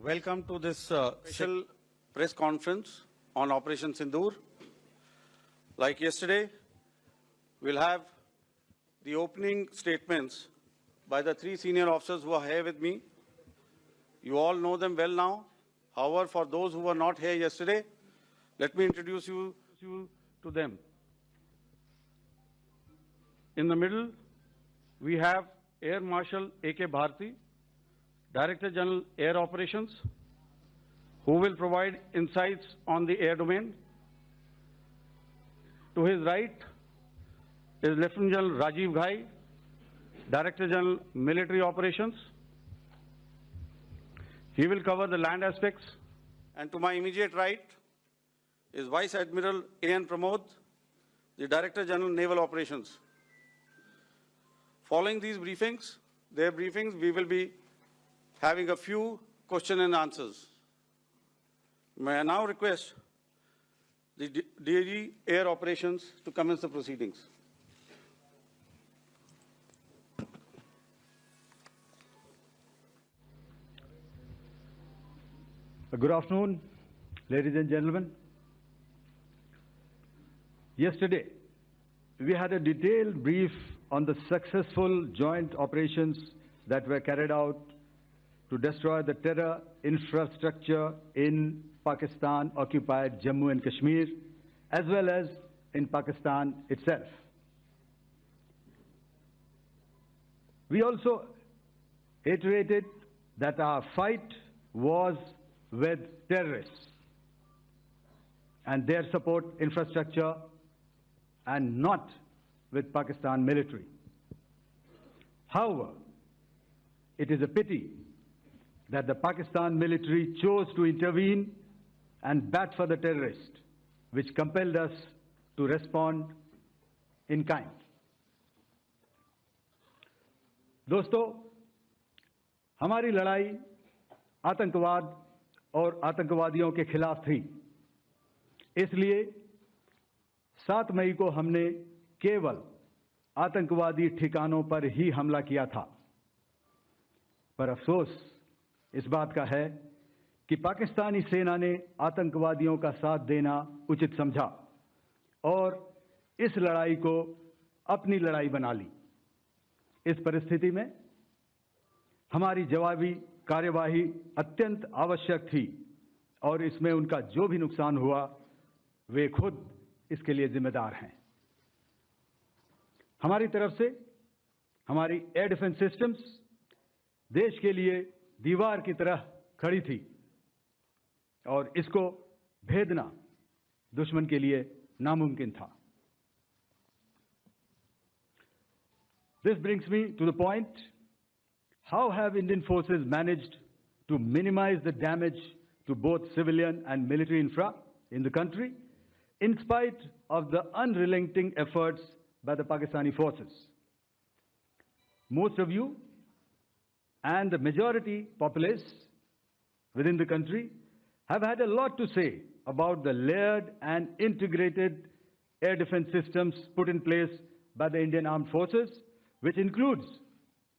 Welcome to this special press conference on Operation Sindoor. Like yesterday, we'll have the opening statements by the three senior officers who are here with me. You all know them well now. However, for those who were not here yesterday, let me introduce you to them. In the middle, we have Air Marshal A.K. Bharti, Director General Air Operations, who will provide insights on the air domain. To his right is Lieutenant General Rajiv Ghai, Director General Military Operations. He will cover the land aspects. And to my immediate right is Vice Admiral A.N. Pramod, the Director General Naval Operations. Following these briefings, we will be having a few question and answers. May I now request the DG Air Operations to commence the proceedings. Good afternoon, ladies and gentlemen. Yesterday, we had a detailed brief on the successful joint operations that were carried out to destroy the terror infrastructure in Pakistan-occupied Jammu and Kashmir, as well as in Pakistan itself. We also iterated that our fight was with terrorists and their support infrastructure and not with Pakistan military. However, it is a pity that the Pakistan military chose to intervene and bat for the terrorist, which compelled us to respond in kind. दोस्तों, हमारी लड़ाई आतंकवाद और आतंकवादियों के खिलाफ थी। इसलिए 7 मई को हमने केवल आतंकवादी ठिकानों पर ही हमला किया था। पर अफसोस इस बात का है कि पाकिस्तानी सेना ने आतंकवादियों का साथ देना उचित समझा और इस लड़ाई को अपनी लड़ाई बना ली। इस परिस्थिति में हमारी जवाबी कार्यवाही अत्यंत आवश्यक थी और इसमें उनका जो भी नुकसान हुआ, वे खुद इसके लिए जिम्मेदार हैं। हमारी तरफ से हमारी एयर डिफेंस सिस्टम्स देश के लिए दीवार की तरह खड़ी थी और इसको भेदना दुश्मन के लिए नामुमकिन था। This brings me to the point, how have Indian forces managed to minimize the damage to both civilian and military infra in the country, in spite of the unrelenting efforts by the Pakistani forces? Most of you and the majority populace within the country have had a lot to say about the layered and integrated air defense systems put in place by the Indian Armed Forces, which includes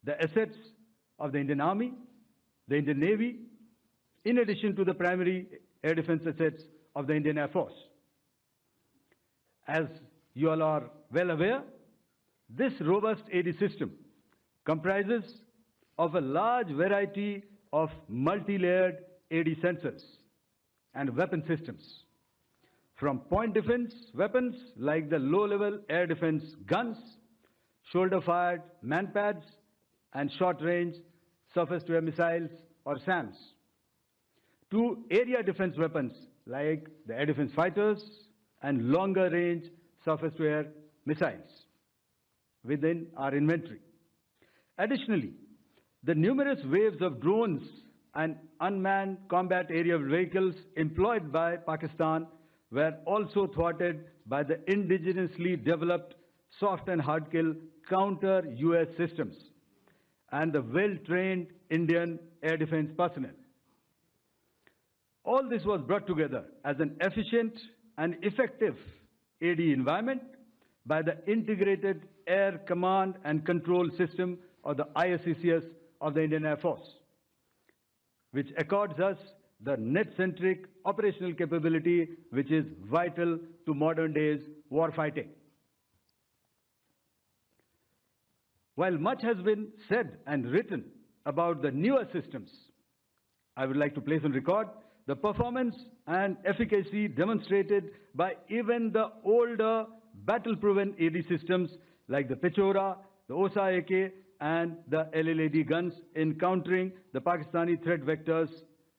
the assets of the Indian Army, the Indian Navy, in addition to the primary air defense assets of the Indian Air Force. As you all are well aware, this robust AD system comprises of a large variety of multi-layered AD sensors and weapon systems, from point defense weapons like the low-level air defense guns, shoulder-fired manpads, and short-range surface-to-air missiles or SAMs, to area defense weapons like the air defense fighters and longer-range surface-to-air missiles within our inventory. Additionally, the numerous waves of drones and unmanned combat aerial vehicles employed by Pakistan were also thwarted by the indigenously developed soft and hard kill counter-US systems and the well-trained Indian air defense personnel. All this was brought together as an efficient and effective AD environment by the Integrated Air Command and Control System, or the ISCCS, of the Indian Air Force, which accords us the net-centric operational capability which is vital to modern days warfighting. While much has been said and written about the newer systems, I would like to place on record the performance and efficacy demonstrated by even the older battle-proven AD systems like the Pechora, the OSA AK, and the LLAD guns in countering the Pakistani threat vectors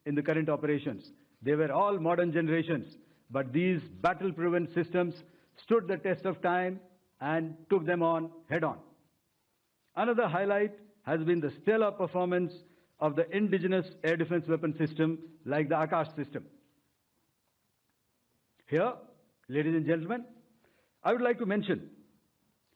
in the current operations. They were all modern generations, but these battle-proven systems stood the test of time and took them on head-on. Another highlight has been the stellar performance of the indigenous air defense weapon system like the Akash system. Here, ladies and gentlemen, I would like to mention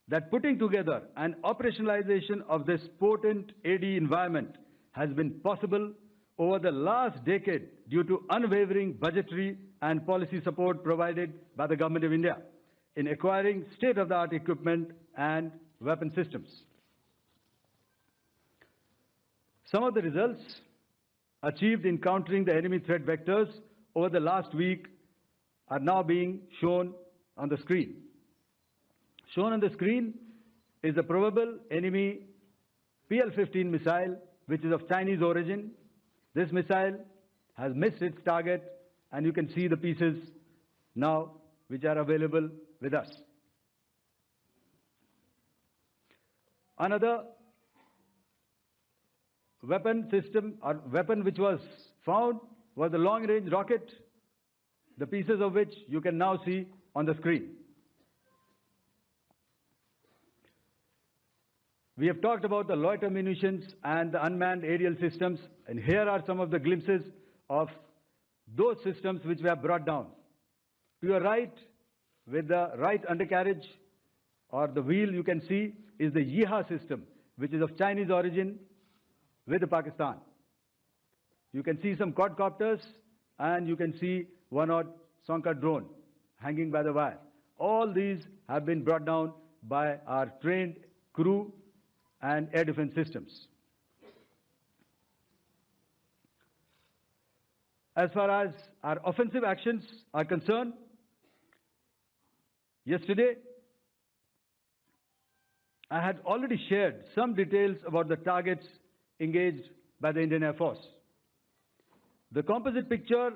that putting together and operationalization of this potent AD environment has been possible over the last decade due to unwavering budgetary and policy support provided by the Government of India in acquiring state-of-the-art equipment and weapon systems. Some of the results achieved in countering the enemy threat vectors over the last week are now being shown on the screen. Shown on the screen is the probable enemy PL-15 missile, which is of Chinese origin. This missile has missed its target, and you can see the pieces now which are available with us. Another weapon system or weapon which was found was the long-range rocket, the pieces of which you can now see on the screen. We have talked about the loiter munitions and the unmanned aerial systems, and here are some of the glimpses of those systems which we have brought down. To your right, with the right undercarriage or the wheel you can see is the Yeeha system, which is of Chinese origin with Pakistan. You can see some quadcopters and you can see one odd Sonka drone hanging by the wire. All these have been brought down by our trained crew and air defense systems. As far as our offensive actions are concerned, yesterday I had already shared some details about the targets engaged by the Indian Air Force. The composite picture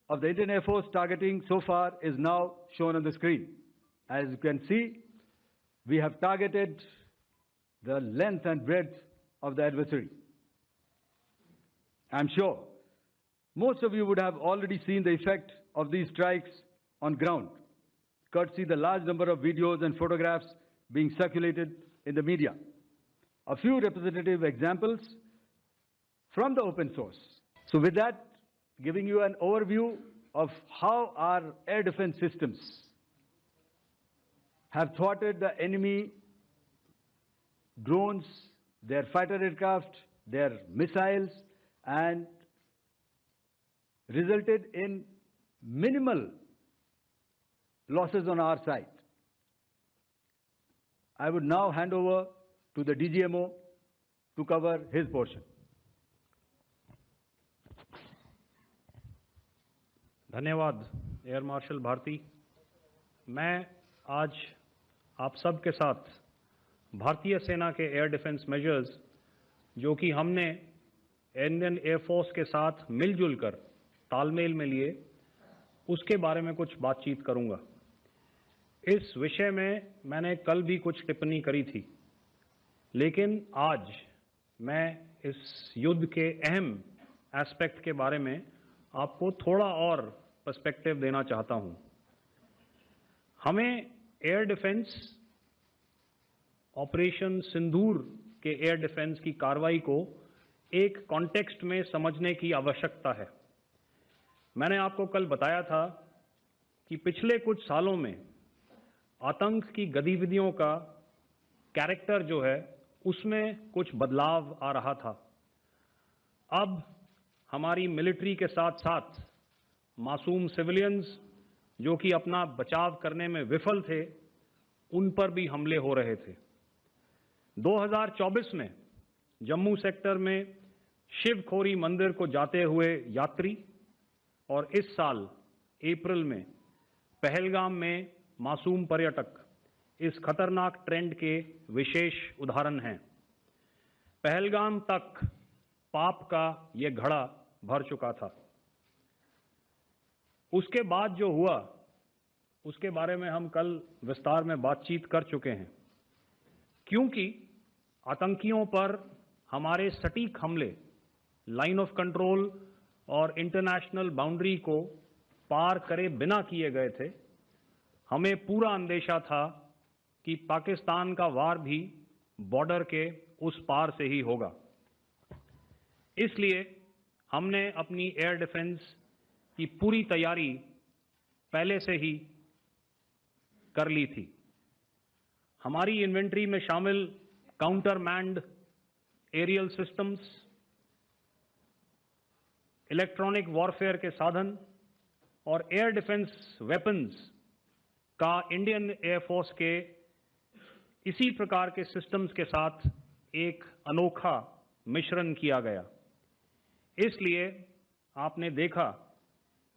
of the Indian Air Force targeting so far is now shown on the screen. As you can see, we have targeted the length and breadth of the adversary. I'm sure most of you would have already seen the effect of these strikes on ground, courtesy the large number of videos and photographs being circulated in the media. A few representative examples from the open source. So with that, giving you an overview of how our air defense systems have thwarted the enemy drones, their fighter aircraft, their missiles, and resulted in minimal losses on our side. I would now hand over to the DGMO to cover his portion. धन्यवाद air marshal Bharti. मैं आज आप सब के साथ भारतीय सेना के एयर डिफेंस मेजर्स जो कि हमने इंडियन एयरफोर्स के साथ मिलजुल कर तालमेल में लिए, उसके बारे में कुछ बातचीत करूंगा। इस विषय में मैंने कल भी कुछ टिप्पणी करी थी, लेकिन आज मैं इस युद्ध के अहम एस्पेक्ट के बारे में आपको थोड़ा और पर्सपेक्टिव देना चाहता हूं। हमें एयर डिफेंस ऑपरेशन सिंदूर के एयर डिफेंस की कार्रवाई को एक कॉन्टेक्स्ट में समझने की आवश्यकता है। मैंने आपको कल बताया था कि पिछले कुछ सालों में आतंक की गतिविधियों का कैरेक्टर जो है उसमें कुछ बदलाव आ रहा था। अब हमारी मिलिट्री के साथ साथ मासूम सिविलियंस जो कि अपना बचाव करने में विफल थे, उन पर भी हमले हो रहे थे। 2024 में जम्मू सेक्टर में शिवखोरी मंदिर को जाते हुए यात्री और इस साल अप्रैल में पहलगाम में मासूम पर्यटक इस खतरनाक ट्रेंड के विशेष उदाहरण हैं। पहलगाम तक पाप का ये घड़ा भर चुका था। उसके बाद जो हुआ उसके बारे में हम कल विस्तार में बातचीत कर चुके हैं। क्योंकि आतंकियों पर हमारे सटीक हमले लाइन ऑफ कंट्रोल और इंटरनेशनल बाउंड्री को पार करे बिना किए गए थे, हमें पूरा अंदेशा था कि पाकिस्तान का वार भी बॉर्डर के उस पार से ही होगा। इसलिए हमने अपनी एयर डिफेंस की पूरी तैयारी पहले से ही कर ली थी। हमारी इन्वेंट्री में शामिल counter manned aerial systems, electronic warfare के साधन और एयर डिफेंस वेपन्स का इंडियन एयरफोर्स के इसी प्रकार के सिस्टम्स के साथ एक अनोखा मिश्रण किया गया। इसलिए आपने देखा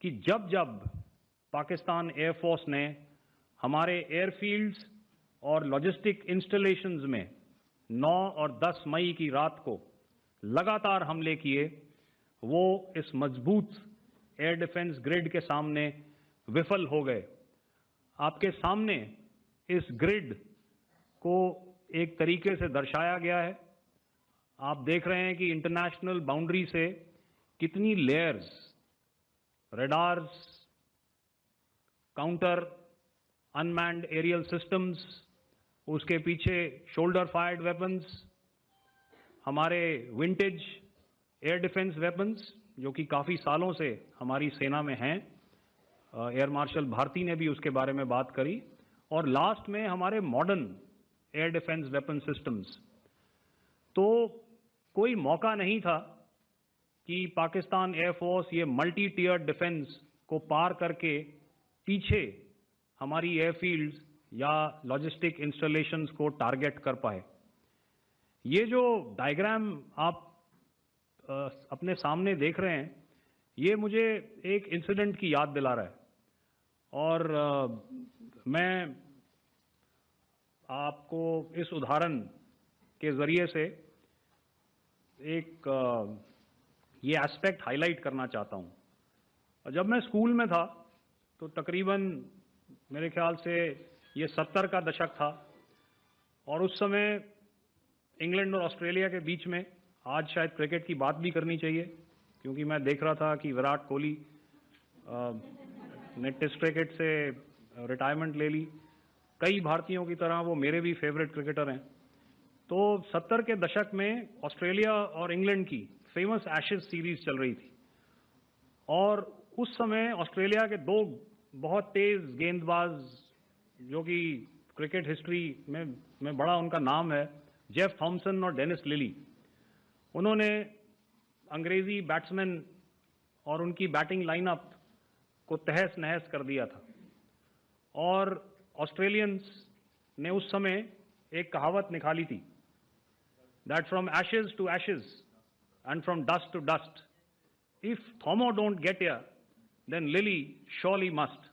कि जब जब पाकिस्तान एयरफोर्स ने हमारे एयरफील्ड्स और लॉजिस्टिक इंस्टॉलेशंस में 9 और 10 मई की रात को लगातार हमले किए, वो इस मजबूत एयर डिफेंस ग्रिड के सामने विफल हो गए। आपके सामने इस ग्रिड को एक तरीके से दर्शाया गया है। आप देख रहे हैं कि इंटरनेशनल बाउंड्री से कितनी layers, radars, counter unmanned aerial systems, उसके पीछे शोल्डर फायर्ड वेपन्स, हमारे विंटेज एयर डिफेंस वेपन्स जो कि काफ़ी सालों से हमारी सेना में हैं। एयर मार्शल भारती ने भी उसके बारे में बात करी। और लास्ट में हमारे modern air defence weapon systems. तो कोई मौका नहीं था कि पाकिस्तान एयरफोर्स ये मल्टी टियर डिफेंस को पार करके पीछे हमारी एयरफील्ड्स या लॉजिस्टिक इंस्टॉलेशंस को टारगेट कर पाए। ये जो डायग्राम आप अपने सामने देख रहे हैं, ये मुझे एक इंसिडेंट की याद दिला रहा है। और मैं आपको इस उदाहरण के ज़रिए से एक ये एस्पेक्ट हाईलाइट करना चाहता हूँ। जब मैं स्कूल में था तो तकरीबन मेरे ख्याल से ये 70 का दशक था और उस समय इंग्लैंड और ऑस्ट्रेलिया के बीच में, आज शायद क्रिकेट की बात भी करनी चाहिए क्योंकि मैं देख रहा था कि विराट कोहली ने टेस्ट क्रिकेट से रिटायरमेंट ले ली। कई भारतीयों की तरह वो मेरे भी फेवरेट क्रिकेटर हैं। तो 70 के दशक में ऑस्ट्रेलिया और इंग्लैंड की फेमस एशेज सीरीज चल रही थी और उस समय ऑस्ट्रेलिया के दो बहुत तेज गेंदबाज जो कि क्रिकेट हिस्ट्री में बड़ा उनका नाम है, जेफ थॉमसन और डेनिस लिली, उन्होंने अंग्रेजी बैट्समैन और उनकी बैटिंग लाइनअप को तहस नहस कर दिया था। और ऑस्ट्रेलियंस ने उस समय एक कहावत निकाली थी, that from ashes to ashes and from dust to dust, if Thommo don't get here then Lillee surely must.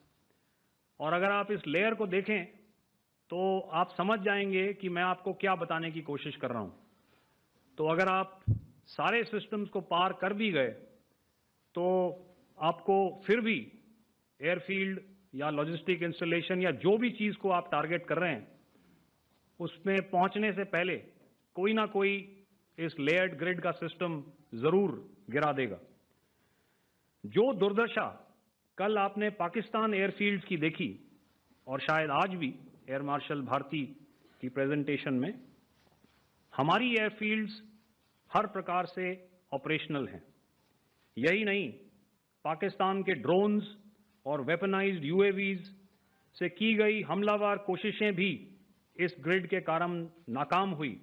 और अगर आप इस लेयर को देखें तो आप समझ जाएंगे कि मैं आपको क्या बताने की कोशिश कर रहा हूं। तो अगर आप सारे सिस्टम्स को पार कर भी गए तो आपको फिर भी एयरफील्ड या लॉजिस्टिक इंस्टॉलेशन या जो भी चीज को आप टारगेट कर रहे हैं उसमें पहुंचने से पहले कोई ना कोई इस लेयर्ड ग्रिड का सिस्टम जरूर गिरा देगा। जो दुर्दशा कल आपने पाकिस्तान एयरफील्ड्स की देखी और शायद आज भी एयर मार्शल भारती की प्रेजेंटेशन में, हमारी एयरफील्ड्स हर प्रकार से ऑपरेशनल हैं। यही नहीं, पाकिस्तान के ड्रोन्स और वेपनाइज्ड यूएवीज से की गई हमलावर कोशिशें भी इस ग्रिड के कारण नाकाम हुई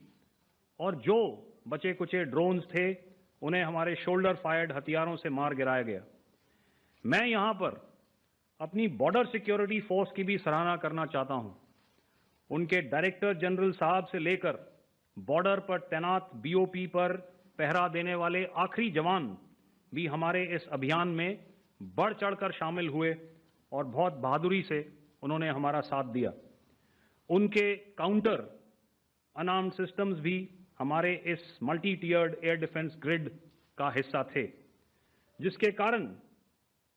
और जो बचे कुचे ड्रोन्स थे उन्हें हमारे शोल्डर फायर्ड हथियारों से मार गिराया गया। मैं यहां पर अपनी बॉर्डर सिक्योरिटी फोर्स की भी सराहना करना चाहता हूं। उनके डायरेक्टर जनरल साहब से लेकर बॉर्डर पर तैनात बीओपी पर पहरा देने वाले आखिरी जवान भी हमारे इस अभियान में बढ़ चढ़कर शामिल हुए और बहुत बहादुरी से उन्होंने हमारा साथ दिया। उनके काउंटर अनार्म्ड सिस्टम्स भी हमारे इस मल्टी टियर्ड एयर डिफेंस ग्रिड का हिस्सा थे, जिसके कारण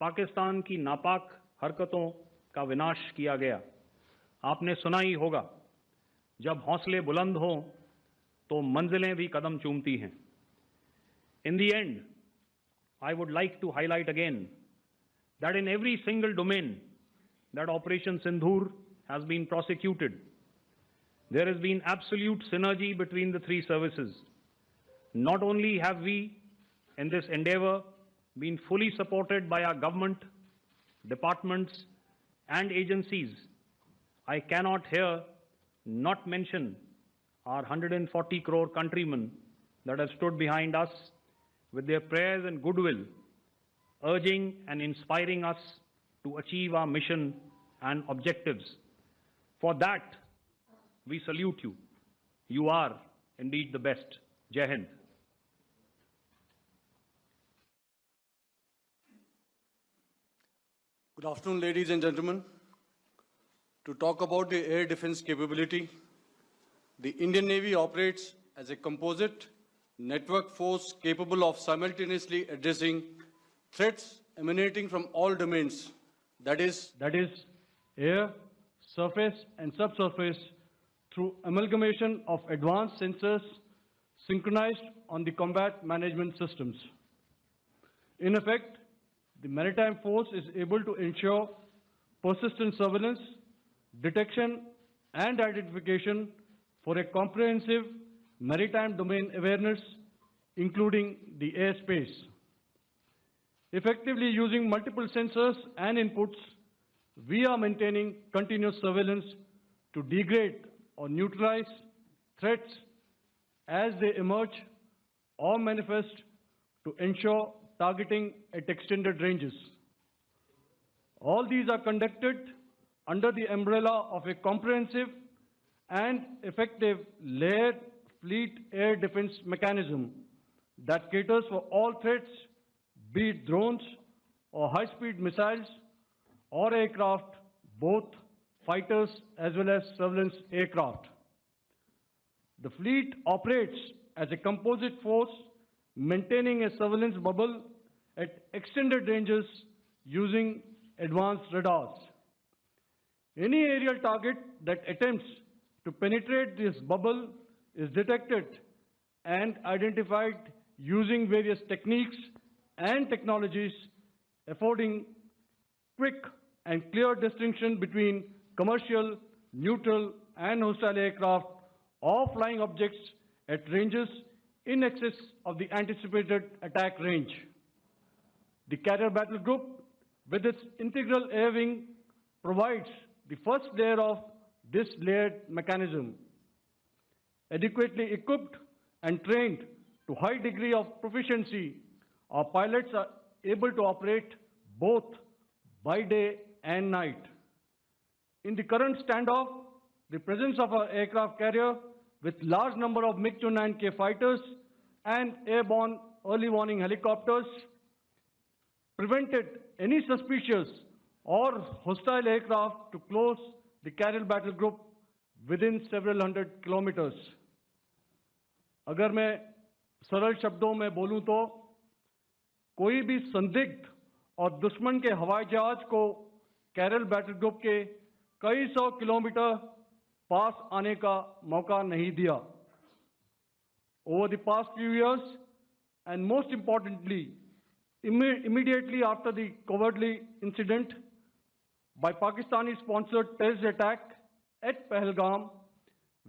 पाकिस्तान की नापाक हरकतों का विनाश किया गया। आपने सुना ही होगा, जब हौसले बुलंद हों तो मंजिलें भी कदम चूमती हैं। In the end, I would like to highlight again that in every single domain that Operation Sindoor has been prosecuted, there has been absolute synergy between the three services. Not only have we, in this endeavor, been fully supported by our government, departments, and agencies, I cannot here not mention our 140 crore countrymen that have stood behind us with their prayers and goodwill, urging and inspiring us to achieve our mission and objectives. For that, we salute you. You are indeed the best. Jai Hind. Good afternoon, ladies and gentlemen. To talk about the air defense capability, the Indian Navy operates as a composite network force capable of simultaneously addressing threats emanating from all domains, that is air, surface and subsurface, through amalgamation of advanced sensors synchronized on the combat management systems. In effect, the maritime force is able to ensure persistent surveillance, detection and identification for a comprehensive maritime domain awareness, including the airspace. Effectively using multiple sensors and inputs, we are maintaining continuous surveillance to degrade or neutralize threats as they emerge or manifest, to ensure targeting at extended ranges. All these are conducted under the umbrella of a comprehensive and effective layered fleet air defense mechanism that caters for all threats, be it drones or high-speed missiles or aircraft, both fighters as well as surveillance aircraft. The fleet operates as a composite force, maintaining a surveillance bubble at extended ranges using advanced radars. Any aerial target that attempts to penetrate this bubble is detected and identified using various techniques and technologies, affording quick and clear distinction between commercial, neutral, and hostile aircraft or flying objects at ranges in excess of the anticipated attack range. The Carrier Battle Group, with its integral air wing, provides the first layer of this layered mechanism. Adequately equipped and trained to high degree of proficiency, our pilots are able to operate both by day and night. In the current standoff, the presence of our aircraft carrier with large number of MiG-29K fighters and airborne early warning helicopters prevented any suspicious or hostile aircraft to close the Carrier Battle Group within several hundred kilometers. अगर मैं सरल शब्दों में बोलूं तो कोई भी संदिग्ध और दुश्मन के हवाई जहाज को कैरल बैटल ग्रुप के कई सौ किलोमीटर पास आने का मौका नहीं दिया. Over the past few years, and most importantly, immediately after the cowardly incident by Pakistani-sponsored terrorist attack at Pahalgam,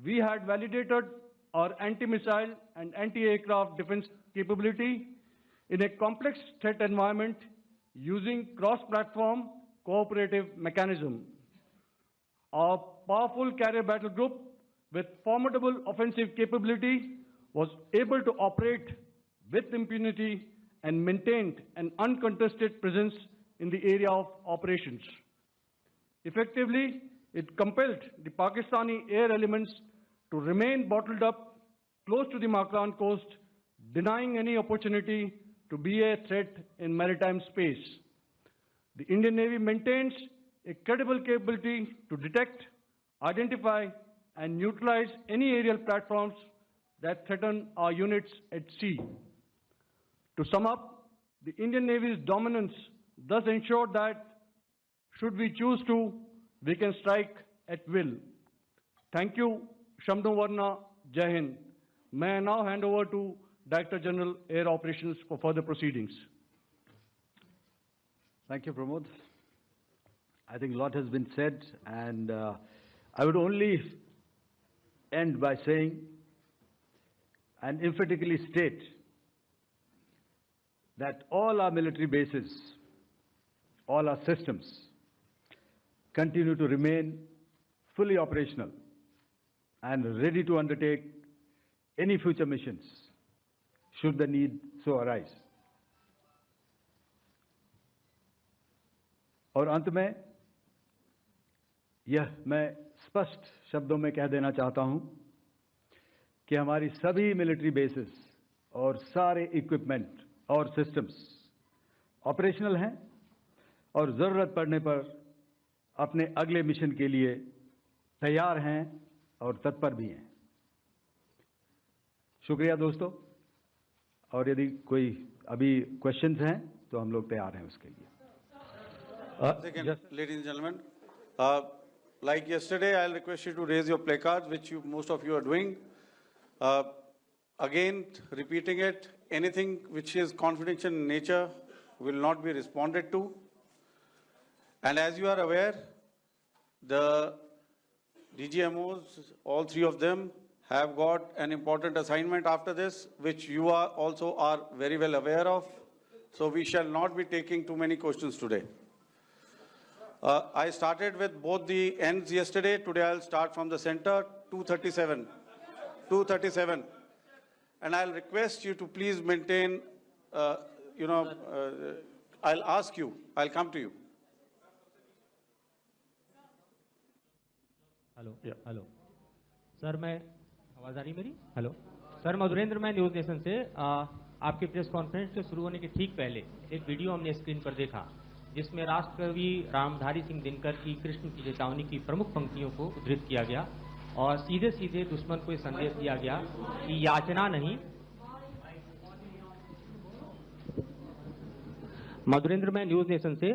we had validated our anti-missile and anti-aircraft defense capability in a complex threat environment using cross-platform cooperative mechanism. Our powerful carrier battle group with formidable offensive capability was able to operate with impunity and maintained an uncontested presence in the area of operations. Effectively, it compelled the Pakistani air elements to remain bottled up close to the Makran coast denying any opportunity to be a threat in maritime space. The Indian Navy maintains a credible capability to detect, identify, and neutralize any aerial platforms that threaten our units at sea. To sum up, the Indian Navy's dominance thus ensured that, should we choose to, we can strike at will. Thank you, Shabdon Varna, Jai Hind. May I now hand over to Director General Air Operations for further proceedings. Thank you, Pramod. I think a lot has been said, and I would only end by saying and emphatically state that all our military bases, all our systems continue to remain fully operational and ready to undertake any future missions should the need so arise. और अंत में यह मैं स्पष्ट शब्दों में कह देना चाहता हूं कि हमारी सभी मिलिट्री बेसेस और सारे इक्विपमेंट और सिस्टम्स ऑपरेशनल हैं और जरूरत पड़ने पर अपने अगले मिशन के लिए तैयार हैं और तत्पर भी हैं। शुक्रिया दोस्तों, और यदि कोई अभी क्वेश्चंस हैं तो हम लोग तैयार हैं उसके लिए। Ladies and gentlemen, like yesterday, I'll request you to raise your placards, which most of you are doing. Again, repeating it, anything which is confidential in nature will not be responded to. And as you are aware, the DGMOs, all three of them, have got an important assignment after this, which you are also very well aware of. So we shall not be taking too many questions today. I started with both the ends yesterday. Today I'll start from the center, 237. 237. And I'll request you to please maintain, I'll ask you, I'll come to you. Hello hello sir, मैं आवाज़ आ रही मेरी? Hello sir, Madhurendra, मैं news nation से आपके press conference के शुरू होने के ठीक पहले एक वीडियो हमने स्क्रीन पर देखा जिसमें राष्ट्रकवि रामधारी सिंह दिनकर की कृष्ण की चेतावनी की प्रमुख पंक्तियों को उद्धृत किया गया और सीधे सीधे दुश्मन को ये संदेश दिया गया कि याचना नहीं। मधुरेंद्र, मैं न्यूज़ नेशन से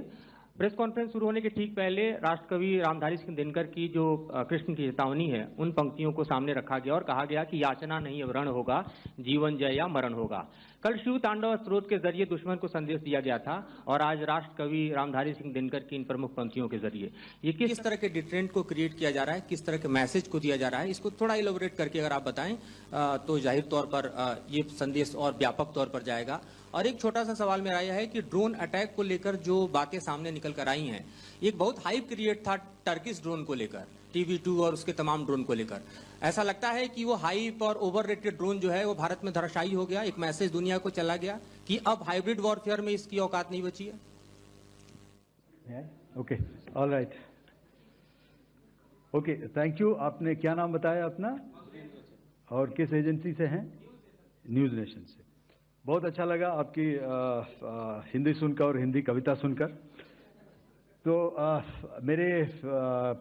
प्रेस कॉन्फ्रेंस शुरू होने के ठीक पहले राष्ट्रकवि रामधारी सिंह दिनकर की जो कृष्ण की चेतावनी है उन पंक्तियों को सामने रखा गया और कहा गया कि याचना नहीं अब रण होगा, जीवन जय या मरण होगा। कल शिव तांडव स्त्रोत के जरिए दुश्मन को संदेश दिया गया था और आज राष्ट्रकवि रामधारी सिंह दिनकर की इन प्रमुख पंक्तियों के जरिए ये किस तरह के डिटरेंट को क्रिएट किया जा रहा है, किस तरह के मैसेज को दिया जा रहा है, इसको थोड़ा इलेबोरेट करके अगर आप बताएं तो जाहिर तौर पर ये संदेश और व्यापक तौर पर जाएगा। और एक छोटा सा सवाल मेरा यह है कि ड्रोन अटैक को लेकर जो बातें सामने निकल कर आई हैं, एक बहुत हाइप क्रिएट था टर्किश ड्रोन को लेकर, TB2 और उसके तमाम ड्रोन को लेकर। ऐसा लगता है कि वो हाइप और ओवररेटेड ड्रोन जो है वो भारत में धराशायी हो गया, एक मैसेज दुनिया को चला गया कि अब हाइब्रिड वॉरफेयर में इसकी औकात नहीं बची है। Okay, all right, okay, thank you. आपने क्या नाम बताया अपना और किस एजेंसी से हैं? न्यूज़ नेशन से। बहुत अच्छा लगा आपकी हिंदी सुनकर और हिंदी कविता सुनकर। तो मेरे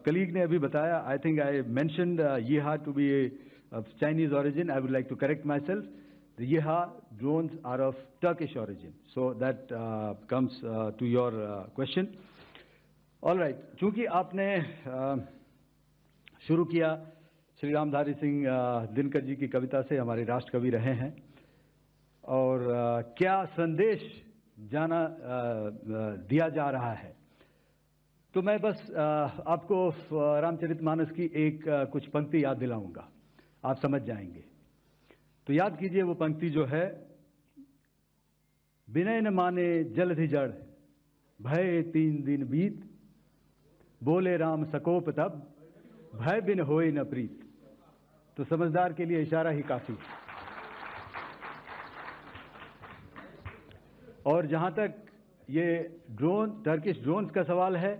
कलीग ने अभी बताया, आई थिंक आई मेंशन्ड येहा to be Chinese origin. I would like to correct myself. The Yeha drones are of Turkish origin. So that comes to your question. All right. चूंकि आपने शुरू किया श्री रामधारी सिंह दिनकर जी की कविता से, हमारे राष्ट्रकवि रहे हैं, और क्या संदेश दिया जा रहा है, तो मैं बस आपको रामचरितमानस की कुछ पंक्ति याद दिलाऊंगा, आप समझ जाएंगे। तो याद कीजिए वो पंक्ति जो है, विनय न माने जलधि जड़, भय 3 दिन बीत, बोले राम सकोप तब, भय बिन होए न प्रीत। तो समझदार के लिए इशारा ही काफी। और जहां तक ये टर्किश ड्रोन्स का सवाल है,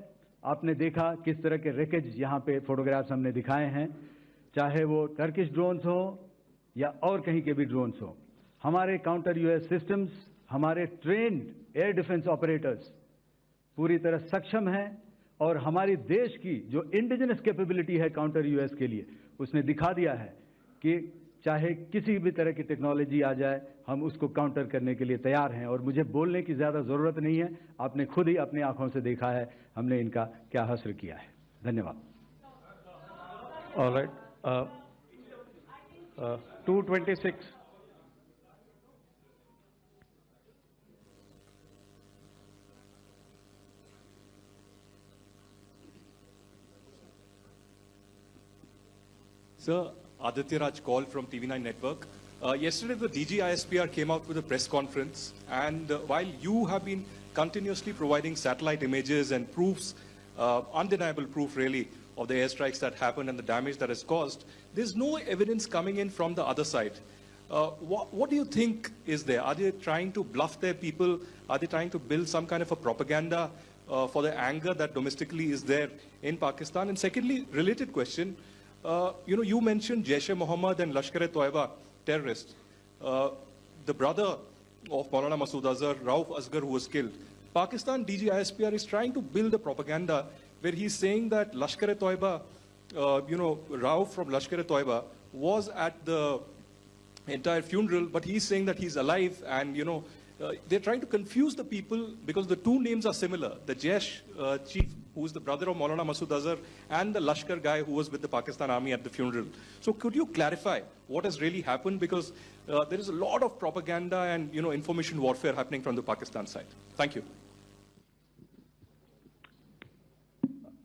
आपने देखा किस तरह के रेकेज यहाँ पे फोटोग्राफ्स हमने दिखाए हैं, चाहे वो टर्किश ड्रोन्स हो या और कहीं के भी ड्रोन्स हो। हमारे काउंटर यूएस सिस्टम्स, हमारे ट्रेन्ड एयर डिफेंस ऑपरेटर्स पूरी तरह सक्षम हैं और हमारी देश की जो इंडिजिनस कैपेबिलिटी है काउंटर यूएस के लिए, उसने दिखा दिया है कि चाहे किसी भी तरह की टेक्नोलॉजी आ जाए, हम उसको काउंटर करने के लिए तैयार हैं। और मुझे बोलने की ज़्यादा ज़रूरत नहीं है, आपने खुद ही अपनी आंखों से देखा है हमने इनका क्या हासिल किया है। धन्यवाद। All right. 226. Sir, Aditya Raj call from TV9 Network. Yesterday, the DG ISPR came out with a press conference, and while you have been continuously providing satellite images and proofs, undeniable proof really, of the airstrikes that happened and the damage that is caused, there's no evidence coming in from the other side. What do you think is there? Are they trying to bluff their people? Are they trying to build some kind of a propaganda for the anger that domestically is there in Pakistan? And secondly, related question, you mentioned Jaish-e-Mohammed and Lashkar-e-Toiba terrorists. The brother of Maulana Masood Azhar, Rauf Asghar, who was killed. Pakistan DG ISPR is trying to build a propaganda where he's saying that Lashkar-e-Toiba, Rauf from Lashkar-e-Toiba was at the entire funeral, but he's saying that he's alive, and they're trying to confuse the people because the two names are similar. The Jaish chief, who is the brother of Maulana Masood Azhar, and the Lashkar guy who was with the Pakistan army at the funeral. So could you clarify what has really happened? Because there is a lot of propaganda and information warfare happening from the Pakistan side. Thank you.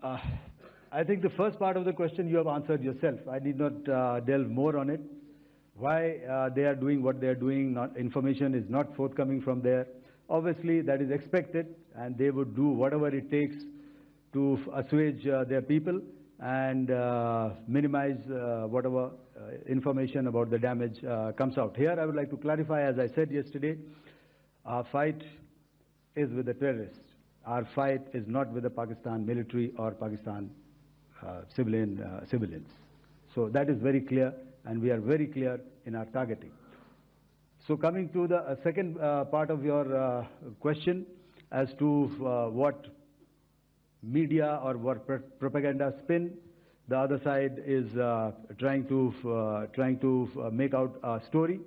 I think the first part of the question you have answered yourself. I need not delve more on it. Why they are doing what they are doing, information is not forthcoming from there. Obviously, that is expected, and they would do whatever it takes to assuage their people and minimize whatever information about the damage comes out. Here, I would like to clarify, as I said yesterday, our fight is with the terrorists. Our fight is not with the Pakistan military or Pakistan civilians. So that is very clear, and we are very clear in our targeting. So coming to the second part of your question as to what media or what propaganda spin the other side is trying to make out a story.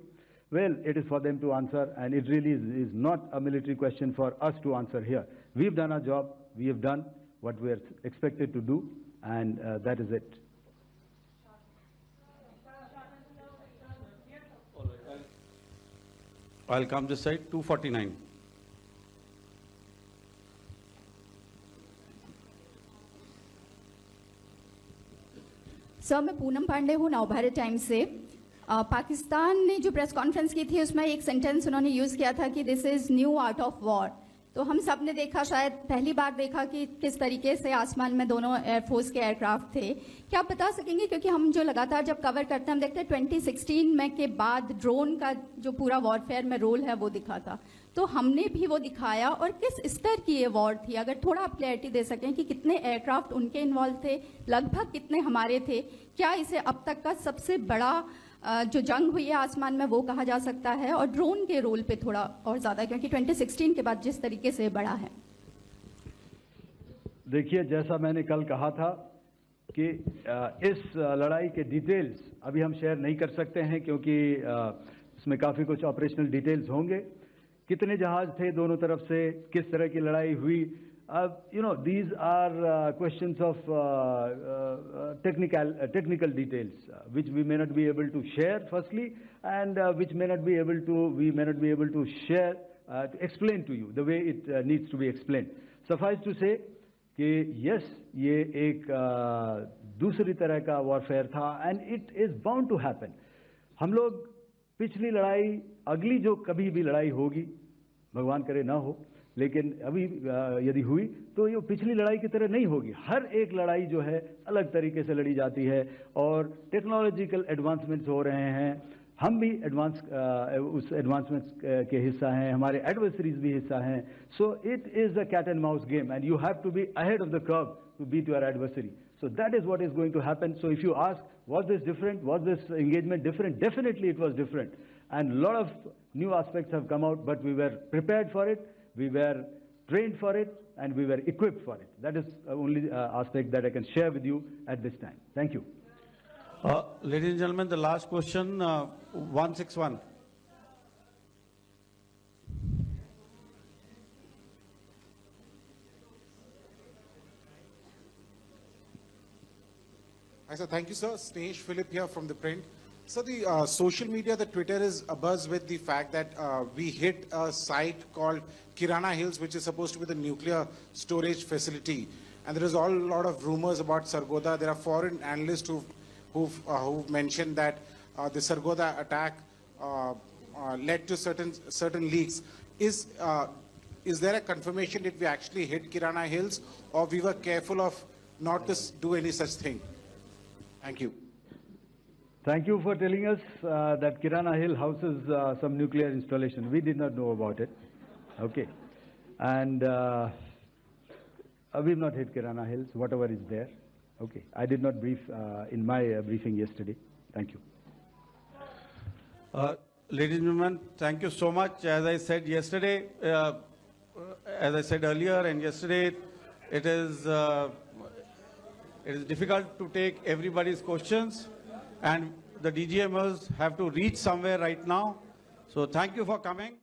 Well, it is for them to answer, and it really is not a military question for us to answer here. We've done our job. We have done what we are expected to do, and that is it. I'll come this side. 249. Sir, मैं पूनम पांडे हूँ Navbharat times से। पाकिस्तान ने जो press conference की थी उसमें एक sentence उन्होंने यूज़ किया था कि this is new art of war. तो हम सब ने देखा, शायद पहली बार देखा कि किस तरीके से आसमान में दोनों एयरफोर्स के एयरक्राफ्ट थे। क्या आप बता सकेंगे, क्योंकि हम जो लगातार जब कवर करते हैं हम देखते हैं 2016 में के बाद ड्रोन का जो पूरा वॉरफेयर में रोल है वो दिखा था, तो हमने भी वो दिखाया। और किस स्तर की ये वॉर थी, अगर थोड़ा आप क्लैरिटी दे सकें कि कितने एयरक्राफ्ट उनके इन्वॉल्व थे, लगभग कितने हमारे थे, क्या इसे अब तक का सबसे बड़ा जो जंग हुई है आसमान में वो कहा जा सकता है, और ड्रोन के रोल पे थोड़ा और ज़्यादा, क्योंकि 2016 के बाद जिस तरीके से बड़ा है। देखिए, जैसा मैंने कल कहा था कि इस लड़ाई के डिटेल्स अभी हम शेयर नहीं कर सकते हैं, क्योंकि इसमें काफ़ी कुछ ऑपरेशनल डिटेल्स होंगे। कितने जहाज थे दोनों तरफ से, किस तरह की लड़ाई हुई, these are questions of technical details which we may not be able to share firstly, and which we may not be able to share to explain to you the way it needs to be explained. Suffice to say कि yes, ये एक दूसरी तरह का warfare था, and it is bound to happen. हम लोग पिछली लड़ाई, अगली जो कभी भी लड़ाई होगी, भगवान करे ना हो, लेकिन अभी यदि हुई तो ये पिछली लड़ाई की तरह नहीं होगी। हर एक लड़ाई जो है अलग तरीके से लड़ी जाती है, और टेक्नोलॉजिकल एडवांसमेंट्स हो रहे हैं। हम भी उस एडवांसमेंट्स के हिस्सा हैं, हमारे एडवर्सरीज भी हिस्सा हैं। So it is a cat and mouse game, and you have to be ahead of the curve to beat your adversary. So that is what is going to happen. So if you ask, was this different? Was this engagement different? Definitely it was different. and a lot of new aspects have come out, but we were prepared for it, we were trained for it, and we were equipped for it. That is the only aspect that I can share with you at this time. Thank you. Ladies and gentlemen, the last question, 161. Hi, sir. Thank you, sir. Snesh Philip here from the print. So the social media, the Twitter is abuzz with the fact that we hit a site called Kirana Hills, which is supposed to be the nuclear storage facility. And there is a lot of rumors about Sargodha. There are foreign analysts who've mentioned that the Sargodha attack led to certain leaks. Is there a confirmation that we actually hit Kirana Hills, or we were careful of not to do any such thing? Thank you. Thank you for telling us that Kirana Hill houses some nuclear installation. We did not know about it. Okay. And we've not hit Kirana Hills, whatever is there. Okay. I did not brief in my briefing yesterday. Thank you. Ladies and gentlemen, thank you so much. As I said yesterday, as I said earlier and yesterday, it is difficult to take everybody's questions, and the DGMers have to reach somewhere right now. So thank you for coming.